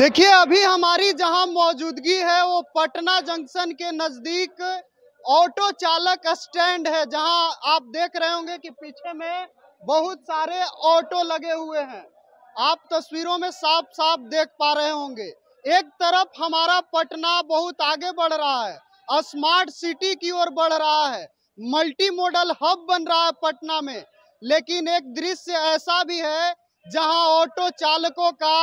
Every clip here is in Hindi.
देखिए अभी हमारी जहां मौजूदगी है वो पटना जंक्शन के नजदीक ऑटो चालक स्टैंड है, जहां आप देख रहे होंगे कि पीछे में बहुत सारे ऑटो लगे हुए हैं। आप तस्वीरों में साफ साफ देख पा रहे होंगे। एक तरफ हमारा पटना बहुत आगे बढ़ रहा है, स्मार्ट सिटी की ओर बढ़ रहा है, मल्टी मॉडल हब बन रहा है पटना में। लेकिन एक दृश्य ऐसा भी है जहां ऑटो चालकों का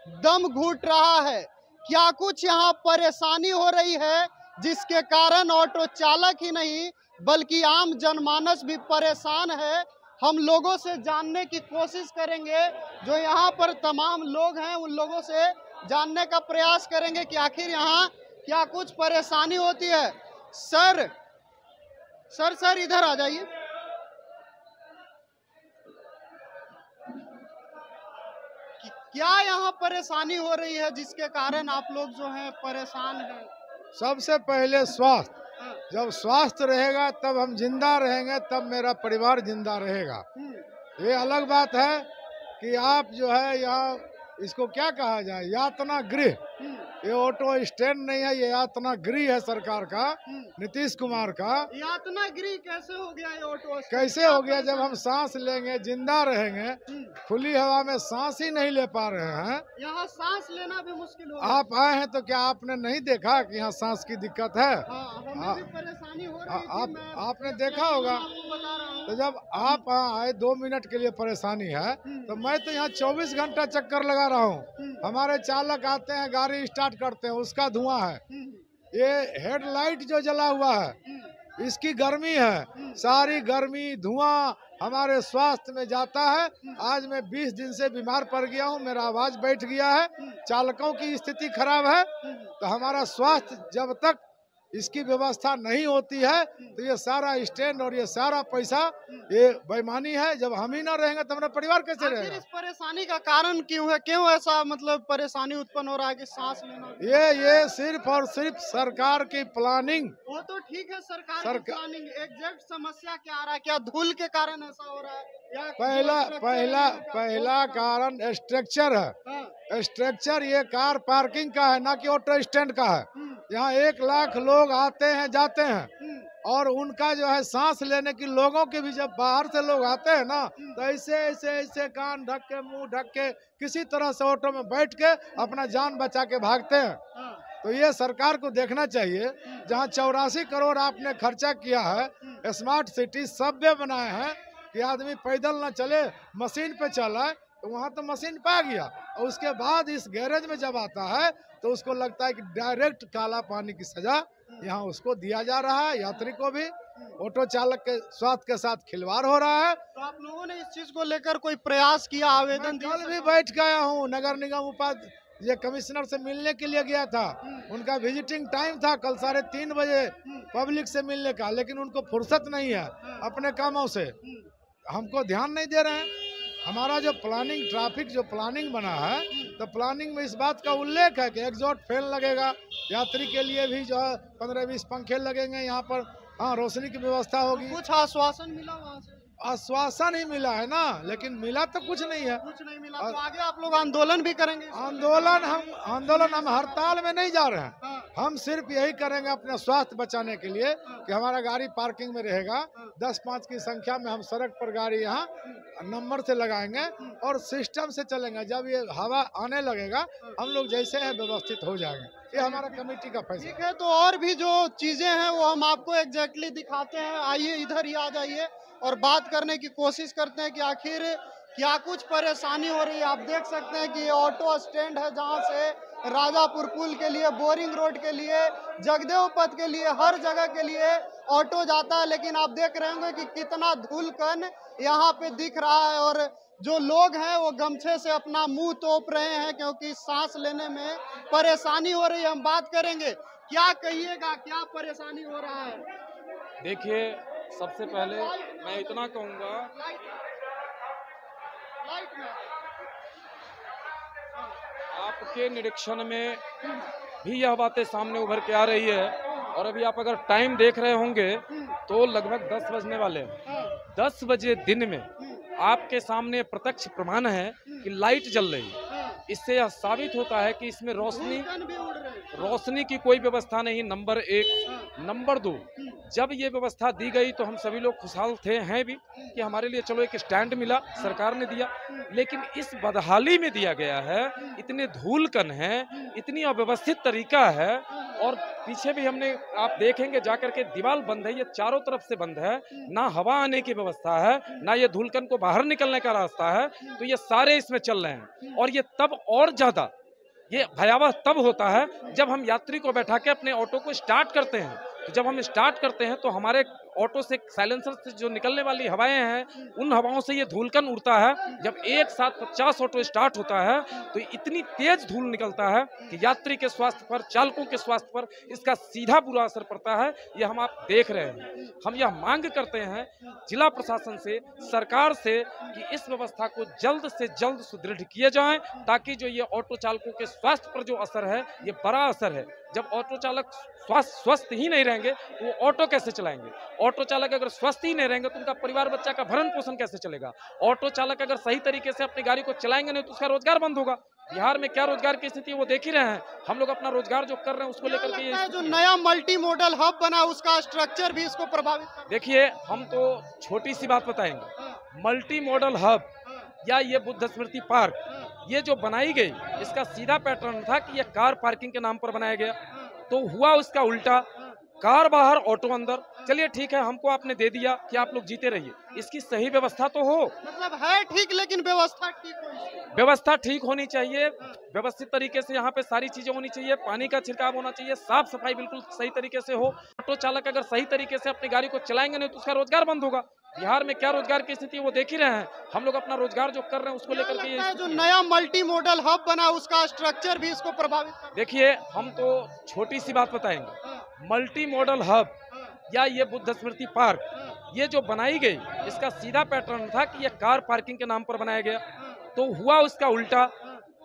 दम घुट रहा है। क्या कुछ यहाँ परेशानी हो रही है जिसके कारण ऑटो चालक ही नहीं बल्कि आम जनमानस भी परेशान है। हम लोगों से जानने की कोशिश करेंगे, जो यहाँ पर तमाम लोग हैं उन लोगों से जानने का प्रयास करेंगे कि आखिर यहाँ क्या कुछ परेशानी होती है। सर इधर आ जाइए। क्या यहाँ परेशानी हो रही है जिसके कारण आप लोग जो हैं परेशान हैं? सबसे पहले स्वास्थ्य, जब स्वास्थ्य रहेगा तब हम जिंदा रहेंगे, तब मेरा परिवार जिंदा रहेगा। ये अलग बात है कि आप जो है यहाँ इसको क्या कहा जाए, यातना गृह। ये ऑटो स्टैंड नहीं है, ये यातना गृह है सरकार का, नीतीश कुमार का। यातना गृह कैसे हो गया ये ऑटो? कैसे हो गया? जब हम सांस लेंगे, जिंदा रहेंगे, खुली हवा में सांस ही नहीं ले पा रहे हैं। यहाँ सांस लेना भी मुश्किल हो। आप आए हैं तो क्या आपने नहीं देखा कि यहाँ सांस की दिक्कत है? हमें भी परेशानी हो रही थी। आपने देखा होगा। तो जब आप यहाँ आए 2 मिनट के लिए परेशानी है, तो मैं तो यहाँ 24 घंटा चक्कर लगा रहा हूँ। हमारे चालक आते हैं, गाड़ी स्टार्ट करते हैं, उसका धुआं है। ये हेडलाइट जो जला हुआ है, इसकी गर्मी है, सारी गर्मी धुआं हमारे स्वास्थ्य में जाता है। आज मैं 20 दिन से बीमार पड़ गया हूँ, मेरा आवाज बैठ गया है, चालकों की स्थिति खराब है। तो हमारा स्वास्थ्य जब तक इसकी व्यवस्था नहीं होती है तो ये सारा स्टैंड और ये सारा पैसा ये बेईमानी है। जब हम ही ना रहेंगे तो हमारा परिवार कैसे रहेगा? इस परेशानी का कारण क्यों है? क्यों ऐसा मतलब परेशानी उत्पन्न हो रहा है कि सांस लेना? ये सिर्फ और सिर्फ सरकार की प्लानिंग। वो तो ठीक है, सरकार की प्लानिंग। एग्जैक्ट समस्या क्या आ रहा है? क्या धूल के कारण ऐसा हो रहा है या पहला कारण स्ट्रक्चर है। स्ट्रक्चर ये कार पार्किंग का है, ना कि ऑटो स्टैंड का है। यहाँ 1 लाख लोग आते हैं जाते हैं, और उनका जो है सांस लेने की, लोगों के भी जब बाहर से लोग आते हैं ना, तो ऐसे कान ढक के, मुंह ढक के, किसी तरह से ऑटो में बैठ के अपना जान बचा के भागते हैं। तो ये सरकार को देखना चाहिए। जहाँ 84 करोड़ आपने खर्चा किया है, स्मार्ट सिटी सभ्य बनाए हैं कि आदमी पैदल न चले, मशीन पे चला, तो वहाँ तो मशीन पे आ गया, और उसके बाद इस गैरेज में जब आता है तो उसको लगता है कि डायरेक्ट काला पानी की सजा यहाँ उसको दिया जा रहा है, यात्री को भी। ऑटो चालक के स्वास्थ्य के साथ खिलवाड़ हो रहा है। तो आप लोगों ने इस चीज को लेकर कोई प्रयास किया, आवेदन? कल भी बैठ गया हूँ, नगर निगम उपाध्यक्ष कमिश्नर से मिलने के लिए गया था। उनका विजिटिंग टाइम था कल 3:30 बजे पब्लिक से मिलने का, लेकिन उनको फुर्सत नहीं है अपने कामों से, हमको ध्यान नहीं दे रहे हैं। हमारा जो प्लानिंग, ट्रैफिक जो प्लानिंग बना है, तो प्लानिंग में इस बात का उल्लेख है कि एग्जॉस्ट फैन लगेगा, यात्री के लिए भी जो है 15-20 पंखे लगेंगे यहाँ पर, हाँ, रोशनी की व्यवस्था होगी। कुछ आश्वासन मिला वहाँ से? आश्वासन ही मिला है ना, लेकिन मिला तो कुछ नहीं है। कुछ नहीं मिला। तो आगे आप लोग आंदोलन भी करेंगे? आंदोलन हम हड़ताल में नहीं जा रहे हैं। हम सिर्फ यही करेंगे अपना स्वास्थ्य बचाने के लिए कि हमारा गाड़ी पार्किंग में रहेगा। 10-5 की संख्या में हम सड़क पर गाड़ी यहाँ नंबर से लगाएंगे और सिस्टम से चलेंगे। जब ये हवा आने लगेगा, हम लोग जैसे हैं व्यवस्थित हो जाएंगे। ये हमारा कमेटी का फैसला। ठीक है, तो और भी जो चीजें हैं वो हम आपको एग्जैक्टली दिखाते हैं। आइए इधर ही आ जाइए और बात करने की कोशिश करते हैं कि आखिर क्या कुछ परेशानी हो रही है। आप देख सकते हैं कि ये ऑटो स्टैंड है, जहां से राजापुर पुल के लिए, बोरिंग रोड के लिए, जगदेव पथ के लिए, हर जगह के लिए ऑटो जाता है। लेकिन आप देख रहे होंगे कि कितना धूलकण यहाँ पे दिख रहा है, और जो लोग हैं वो गमछे से अपना मुंह तोप रहे हैं क्योंकि सांस लेने में परेशानी हो रही है। हम बात करेंगे, क्या कहिएगा, क्या परेशानी हो रहा है? देखिए, सबसे पहले मैं इतना कहूँगा, आपके निरीक्षण में भी यह बातें सामने उभर के आ रही है, और अभी आप अगर टाइम देख रहे होंगे तो लगभग 10 बजने वाले हैं। 10 बजे दिन में आपके सामने प्रत्यक्ष प्रमाण है कि लाइट जल रही है। इससे यह साबित होता है कि इसमें रोशनी की कोई व्यवस्था नहीं, नंबर एक। नंबर दो, जब ये व्यवस्था दी गई तो हम सभी लोग खुशहाल थे, हैं भी, कि हमारे लिए चलो एक स्टैंड मिला, सरकार ने दिया। लेकिन इस बदहाली में दिया गया है, इतने धूलकन है, इतनी अव्यवस्थित तरीका है, और पीछे भी हमने, आप देखेंगे जाकर के, दीवार बंद है, ये चारों तरफ से बंद है, ना हवा आने की व्यवस्था है, ना ये धूलकन को बाहर निकलने का रास्ता है। तो ये सारे इसमें चल रहे हैं, और ये तब और ज्यादा ये भयावह तब होता है जब हम यात्री को बैठा के अपने ऑटो को स्टार्ट करते हैं। तो जब हम स्टार्ट करते हैं तो हमारे ऑटो से साइलेंसर से जो निकलने वाली हवाएं हैं, उन हवाओं से ये धूलकन उड़ता है। जब एक साथ 50 ऑटो स्टार्ट होता है तो इतनी तेज धूल निकलता है कि यात्री के स्वास्थ्य पर, चालकों के स्वास्थ्य पर इसका सीधा बुरा असर पड़ता है। ये हम आप देख रहे हैं। हम यह मांग करते हैं जिला प्रशासन से, सरकार से, कि इस व्यवस्था को जल्द से जल्द सुदृढ़ किए जाएं, ताकि जो ये ऑटो चालकों के स्वास्थ्य पर जो असर है, ये बड़ा असर है। जब ऑटो चालक स्वस्थ ही नहीं रहेंगे तो वो ऑटो कैसे चलाएंगे? ऑटो चालक अगर स्वस्थ ही नहीं रहेंगे तो उनका परिवार बच्चा का भरण पोषण कैसे चलेगा? ऑटो चालक अगर सही तरीके से अपनी गाड़ी को चलाएंगे नहीं तो उसका रोजगार बंद होगा। बिहार में क्या रोजगार की स्थिति है वो देख ही रहे हैं। हम लोग अपना रोजगार जो कर रहे हैं उसको लेकर के, जो नया मल्टी मॉडल हब बना उसका स्ट्रक्चर भी इसको प्रभावित कर। देखिए, हम तो छोटी सी बात बताएंगे। मल्टी मॉडल हब या ये बुद्ध स्मृति पार्क, ये जो बनाई गई, इसका सीधा पैटर्न था कि ये कार पार्किंग के नाम पर बनाया गया, तो हुआ उसका उल्टा, कार बाहर ऑटो अंदर। चलिए ठीक है, हमको आपने दे दिया कि आप लोग जीते रहिए, इसकी सही व्यवस्था तो हो। मतलब है ठीक, लेकिन व्यवस्था ठीक हो, व्यवस्था ठीक होनी चाहिए, व्यवस्थित तरीके से यहाँ पे सारी चीजें होनी चाहिए, पानी का छिड़काव होना चाहिए, साफ सफाई बिल्कुल सही तरीके से हो। ऑटो चालक अगर सही तरीके से अपनी गाड़ी को चलाएंगे नहीं तो उसका रोजगार बंद होगा। बिहार में क्या रोजगार की स्थिति है वो देख ही रहे हैं। हम लोग अपना रोजगार जो कर रहे हैं उसको लेकर के, जो नया मल्टी मॉडल हब बना उसका स्ट्रक्चर भी इसको प्रभावित कर। देखिए, हम तो छोटी सी बात बताएंगे। मल्टी मॉडल हब या ये बुद्ध स्मृति पार्क, ये जो बनाई गई, इसका सीधा पैटर्न था कि ये कार पार्किंग के नाम पर बनाया गया, तो हुआ उसका उल्टा,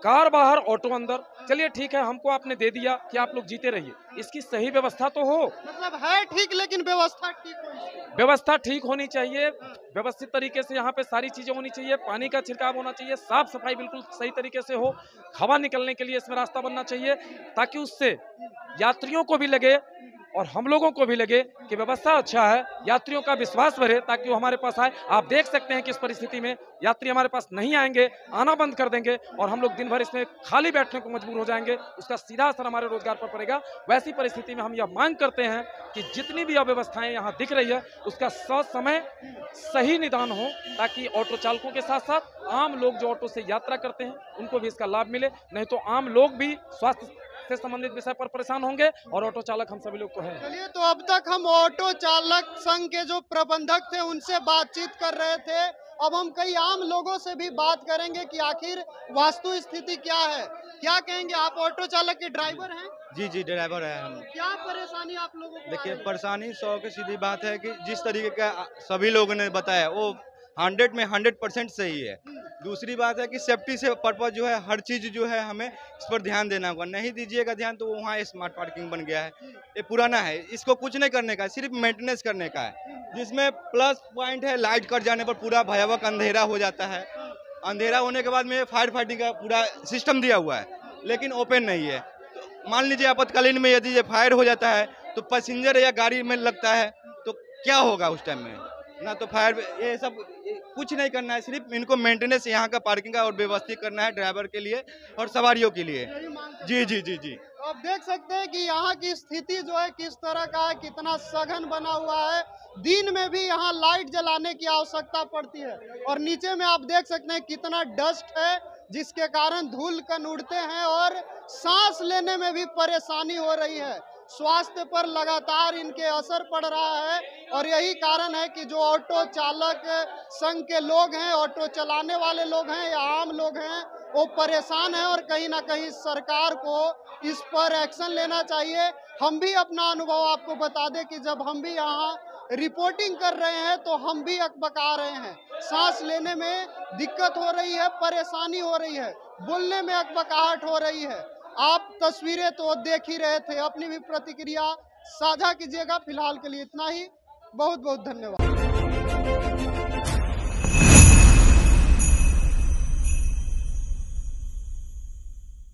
कार बाहर ऑटो अंदर। चलिए ठीक है, हमको आपने दे दिया कि आप लोग जीते रहिए, इसकी सही व्यवस्था तो हो। मतलब है ठीक, लेकिन व्यवस्था ठीक हो, व्यवस्था ठीक होनी चाहिए, व्यवस्थित तरीके से यहाँ पे सारी चीजें होनी चाहिए, पानी का छिड़काव होना चाहिए, साफ सफाई बिल्कुल सही तरीके से हो, हवा निकलने के लिए इसमें रास्ता बनना चाहिए, ताकि उससे यात्रियों को भी लगे और हम लोगों को भी लगे कि व्यवस्था अच्छा है, यात्रियों का विश्वास बढ़े, ताकि वो हमारे पास आए। आप देख सकते हैं कि इस परिस्थिति में यात्री हमारे पास नहीं आएंगे, आना बंद कर देंगे, और हम लोग दिन भर इसमें खाली बैठने को मजबूर हो जाएंगे। उसका सीधा असर हमारे रोजगार पर पड़ेगा। वैसी परिस्थिति में हम यह मांग करते हैं कि जितनी भी अव्यवस्थाएं यहाँ दिख रही है उसका समय सही निदान हो, ताकि ऑटो चालकों के साथ साथ आम लोग जो ऑटो से यात्रा करते हैं उनको भी इसका लाभ मिले। नहीं तो आम लोग भी स्वास्थ्य से संबंधित विषय पर परेशान होंगे, और ऑटो चालक हम सभी लोग तो हैं। चलिए, तो अब तक हम ऑटो चालक संघ के जो प्रबंधक थे उनसे बातचीत कर रहे थे। अब हम कई आम लोगों से भी बात करेंगे कि आखिर वास्तु स्थिति क्या है। क्या कहेंगे आप? ऑटो चालक के ड्राइवर हैं? जी जी, ड्राइवर है हम। क्या परेशानी आप लोगों को? देखिए, परेशानी 100 की सीधी बात है कि जिस तरीके का सभी लोगों ने बताया वो 100 में 100% सही है। दूसरी बात है कि सेफ्टी से पर्पज जो है, हर चीज़ जो है हमें इस पर ध्यान देना होगा। नहीं दीजिएगा ध्यान तो वहाँ स्मार्ट पार्किंग बन गया है, ये पुराना है, इसको कुछ नहीं करने का है, सिर्फ मेंटेनेंस करने का है। जिसमें प्लस पॉइंट है, लाइट कट जाने पर पूरा भयावह अंधेरा हो जाता है। अंधेरा होने के बाद में फायर फाइटिंग का पूरा सिस्टम दिया हुआ है, लेकिन ओपन नहीं है। मान लीजिए आपातकालीन में यदि ये फायर हो जाता है तो पैसेंजर या गाड़ी में लगता है तो क्या होगा उस टाइम में? ना तो फायर, ये सब कुछ नहीं करना है, सिर्फ इनको मेंटेनेंस यहाँ का पार्किंग का और व्यवस्थित करना है ड्राइवर के लिए और सवारियों के लिए। जी जी जी जी। आप देख सकते हैं कि यहाँ की स्थिति जो है किस तरह का है, कितना सघन बना हुआ है। दिन में भी यहाँ लाइट जलाने की आवश्यकता पड़ती है, और नीचे में आप देख सकते हैं कितना डस्ट है, जिसके कारण धूल कण उड़ते हैं और सांस लेने में भी परेशानी हो रही है। स्वास्थ्य पर लगातार इनके असर पड़ रहा है, और यही कारण है कि जो ऑटो चालक संघ के लोग हैं, ऑटो चलाने वाले लोग हैं या आम लोग हैं, वो परेशान हैं, और कहीं ना कहीं सरकार को इस पर एक्शन लेना चाहिए। हम भी अपना अनुभव आपको बता दें कि जब हम भी यहाँ रिपोर्टिंग कर रहे हैं तो हम भी अकबका रहे हैं, सांस लेने में दिक्कत हो रही है, परेशानी हो रही है, बोलने में अकबकाहट हो रही है। आप तस्वीरें तो देख ही रहे थे, अपनी भी प्रतिक्रिया साझा कीजिएगा। फिलहाल के लिए इतना ही, बहुत बहुत धन्यवाद।